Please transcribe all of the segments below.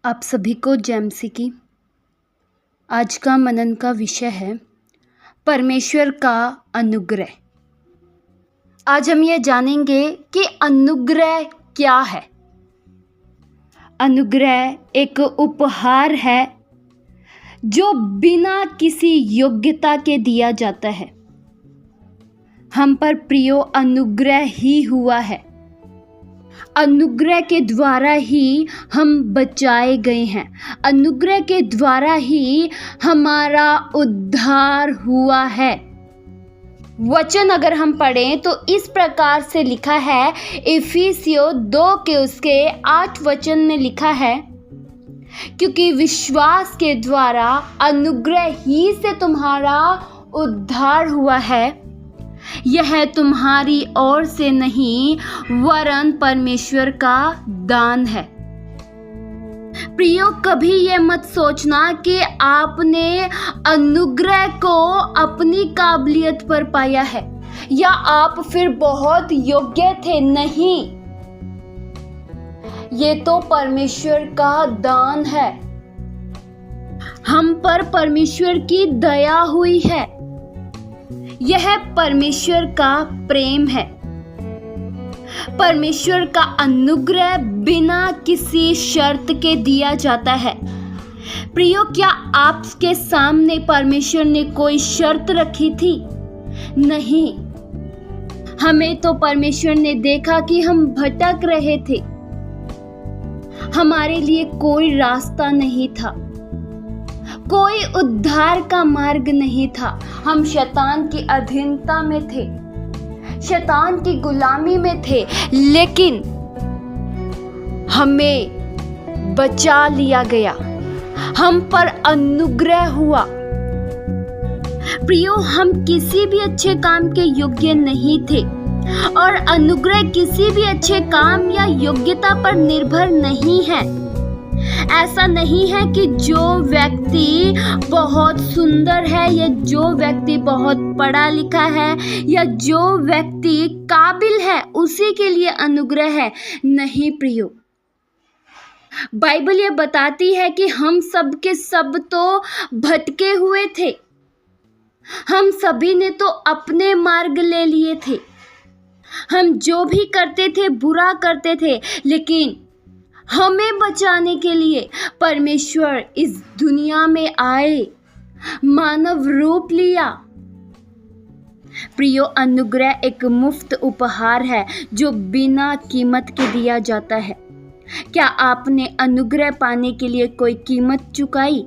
आप सभी को जैमसी की आज का मनन का विषय है परमेश्वर का अनुग्रह। आज हम ये जानेंगे कि अनुग्रह क्या है। अनुग्रह एक उपहार है जो बिना किसी योग्यता के दिया जाता है। हम पर प्रियो अनुग्रह ही हुआ है। अनुग्रह के द्वारा ही हम बचाए गए हैं। अनुग्रह के द्वारा ही हमारा उद्धार हुआ है। वचन अगर हम पढ़ें तो इस प्रकार से लिखा है, इफिसियों 2 के उसके 8 वचन में लिखा है, क्योंकि विश्वास के द्वारा अनुग्रह ही से तुम्हारा उद्धार हुआ है। यह तुम्हारी ओर से नहीं वरन परमेश्वर का दान है। प्रियो, कभी ये मत सोचना कि आपने अनुग्रह को अपनी काबिलियत पर पाया है या आप फिर बहुत योग्य थे। नहीं, ये तो परमेश्वर का दान है। हम पर परमेश्वर की दया हुई है। यह परमेश्वर का प्रेम है। परमेश्वर का अनुग्रह बिना किसी शर्त के दिया जाता है। प्रियो, क्या आपके सामने परमेश्वर ने कोई शर्त रखी थी? नहीं। हमें तो परमेश्वर ने देखा कि हम भटक रहे थे। हमारे लिए कोई रास्ता नहीं था, कोई उद्धार का मार्ग नहीं था। हम शैतान की अधीनता में थे, शैतान की गुलामी में थे, लेकिन हमें बचा लिया गया। हम पर अनुग्रह हुआ। प्रियो, हम किसी भी अच्छे काम के योग्य नहीं थे और अनुग्रह किसी भी अच्छे काम या योग्यता पर निर्भर नहीं है। ऐसा नहीं है कि जो व्यक्ति बहुत सुंदर है या जो व्यक्ति बहुत पढ़ा लिखा है या जो व्यक्ति काबिल है उसी के लिए अनुग्रह है। नहीं प्रियो, बाइबल ये बताती है कि हम सब के सब तो भटके हुए थे। हम सभी ने तो अपने मार्ग ले लिए थे। हम जो भी करते थे बुरा करते थे, लेकिन हमें बचाने के लिए परमेश्वर इस दुनिया में आए, मानव रूप लिया। प्रियो, अनुग्रह एक मुफ्त उपहार है जो बिना कीमत के दिया जाता है। क्या आपने अनुग्रह पाने के लिए कोई कीमत चुकाई?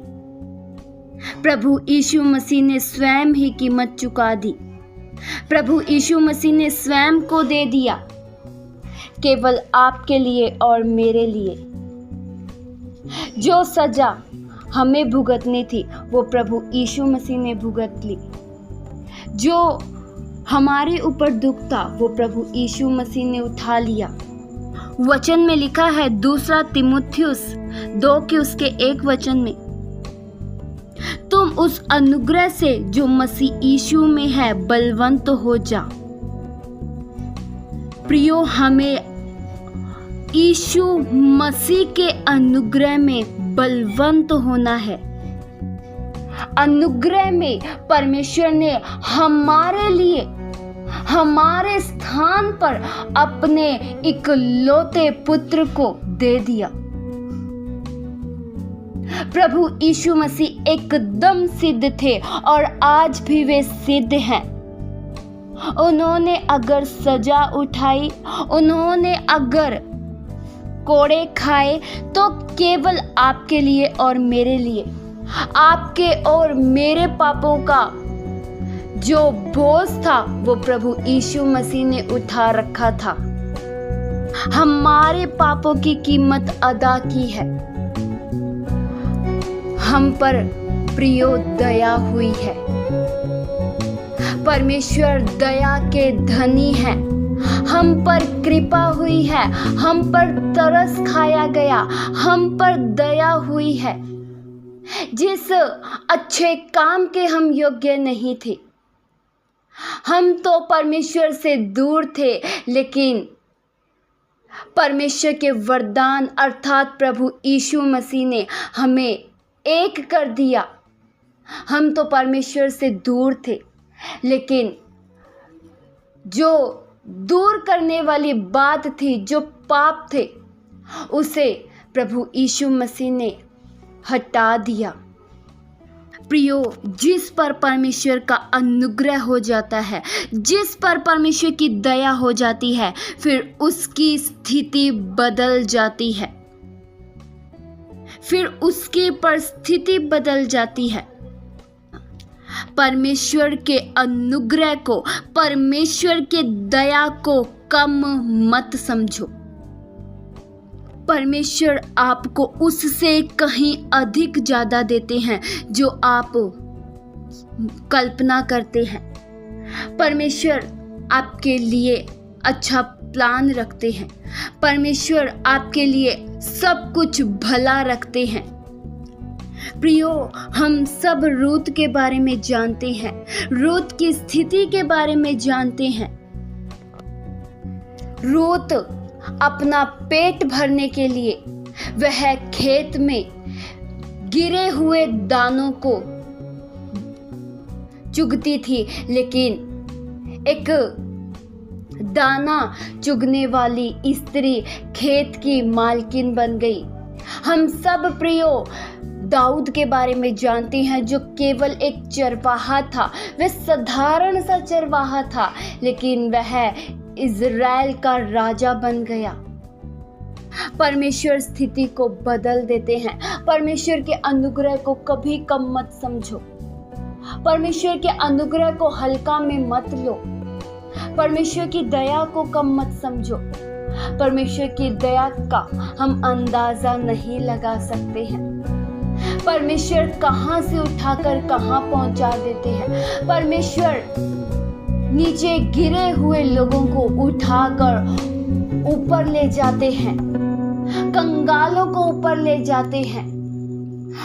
प्रभु यीशु मसीह ने स्वयं ही कीमत चुका दी। प्रभु यीशु मसीह ने स्वयं को दे दिया, केवल आपके लिए और मेरे लिए। जो सजा हमें भुगतनी थी वो प्रभु यीशु मसीह ने भुगत ली। जो हमारे ऊपर दुख था वो प्रभु यीशु मसीह ने उठा लिया। वचन में लिखा है 2 तीमुथियुस 2 के उसके 1 वचन में, तुम उस अनुग्रह से जो मसीह यीशु में है बलवंत हो जा। प्रियो, हमें यीशु मसीह के अनुग्रह में बलवंत होना है। अनुग्रह में परमेश्वर ने हमारे लिए, हमारे स्थान पर अपने इकलौते पुत्र को दे दिया। प्रभु यीशु मसीह एकदम सिद्ध थे और आज भी वे सिद्ध हैं। उन्होंने अगर सजा उठाई, उन्होंने अगर कोड़े खाए, तो केवल आपके लिए और मेरे लिए, आपके और मेरे पापों का जो बोझ था वो प्रभु यीशु मसीह ने उठा रखा था। हमारे पापों की कीमत अदा की है। हम पर प्रियो दया हुई है। परमेश्वर दया के धनी है। हम पर कृपा हुई है। हम पर तरस खाया गया। हम पर दया हुई है। जिस अच्छे काम के हम योग्य नहीं थे, हम तो परमेश्वर से दूर थे, लेकिन परमेश्वर के वरदान अर्थात प्रभु यीशु मसीह ने हमें एक कर दिया। हम तो परमेश्वर से दूर थे, लेकिन जो दूर करने वाली बात थी, जो पाप थे, उसे प्रभु यीशु मसीह ने हटा दिया। प्रियो, जिस पर परमेश्वर का अनुग्रह हो जाता है, जिस पर परमेश्वर की दया हो जाती है, फिर उसकी स्थिति बदल जाती है, फिर उसकी परिस्थिति बदल जाती है। परमेश्वर के अनुग्रह को, परमेश्वर के दया को कम मत समझो। परमेश्वर आपको उससे कहीं अधिक ज़्यादा देते हैं जो आप कल्पना करते हैं। परमेश्वर आपके लिए अच्छा प्लान रखते हैं। परमेश्वर आपके लिए सब कुछ भला रखते हैं। प्रियो, हम सब रूत के बारे में जानते हैं, रूत की स्थिति के बारे में जानते हैं। रूत अपना पेट भरने के लिए वह खेत में गिरे हुए दानों को चुगती थी, लेकिन एक दाना चुगने वाली स्त्री खेत की मालकिन बन गई। हम सब प्रियो दाऊद के बारे में जानते हैं, जो केवल एक चरवाहा था। वह साधारण सा चरवाहा था, लेकिन वह इज़राइल का राजा बन गया। परमेश्वर स्थिति को बदल देते हैं। परमेश्वर के अनुग्रह को कभी कम मत समझो। परमेश्वर के अनुग्रह को हल्का में मत लो। परमेश्वर की दया को कम मत समझो। परमेश्वर की दया का हम अंदाजा नहीं लगा सकते हैं। परमेश्वर कहां से उठाकर कहां पहुंचा देते हैं। परमेश्वर नीचे गिरे हुए लोगों को उठाकर ऊपर ले जाते हैं, कंगालों को ऊपर ले जाते हैं,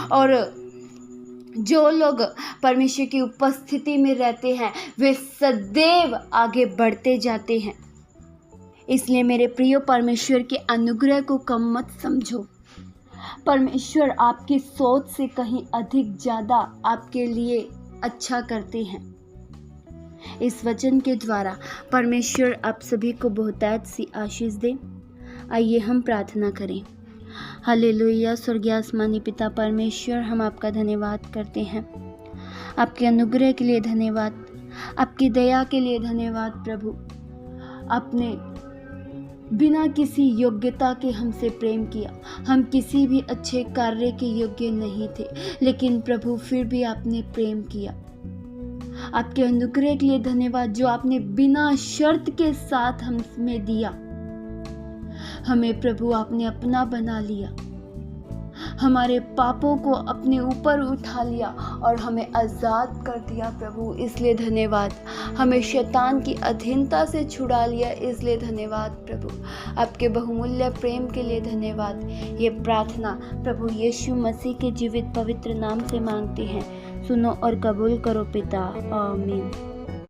और जो लोग परमेश्वर की उपस्थिति में रहते हैं वे सदैव आगे बढ़ते जाते हैं। इसलिए मेरे प्रियो, परमेश्वर के अनुग्रह को कम मत समझो। परमेश्वर आपकी सोच से कहीं अधिक ज़्यादा आपके लिए अच्छा करते हैं। इस वचन के द्वारा परमेश्वर आप सभी को बहुतायत सी आशीष दे। आइए हम प्रार्थना करें। हालेलुया। स्वर्गीय आसमानी पिता परमेश्वर, हम आपका धन्यवाद करते हैं। आपके अनुग्रह के लिए धन्यवाद, आपकी दया के लिए धन्यवाद। प्रभु, आपने बिना किसी योग्यता के हमसे प्रेम किया। हम किसी भी अच्छे कार्य के योग्य नहीं थे, लेकिन प्रभु फिर भी आपने प्रेम किया। आपके अनुग्रह के लिए धन्यवाद, जो आपने बिना शर्त के साथ हमें दिया। हमें प्रभु आपने अपना बना लिया, हमारे पापों को अपने ऊपर उठा लिया और हमें आज़ाद कर दिया। प्रभु, इसलिए धन्यवाद। हमें शैतान की अधीनता से छुड़ा लिया, इसलिए धन्यवाद। प्रभु, आपके बहुमूल्य प्रेम के लिए धन्यवाद। ये प्रार्थना प्रभु यीशु मसीह के जीवित पवित्र नाम से मांगते हैं। सुनो और कबूल करो पिता। आमीन।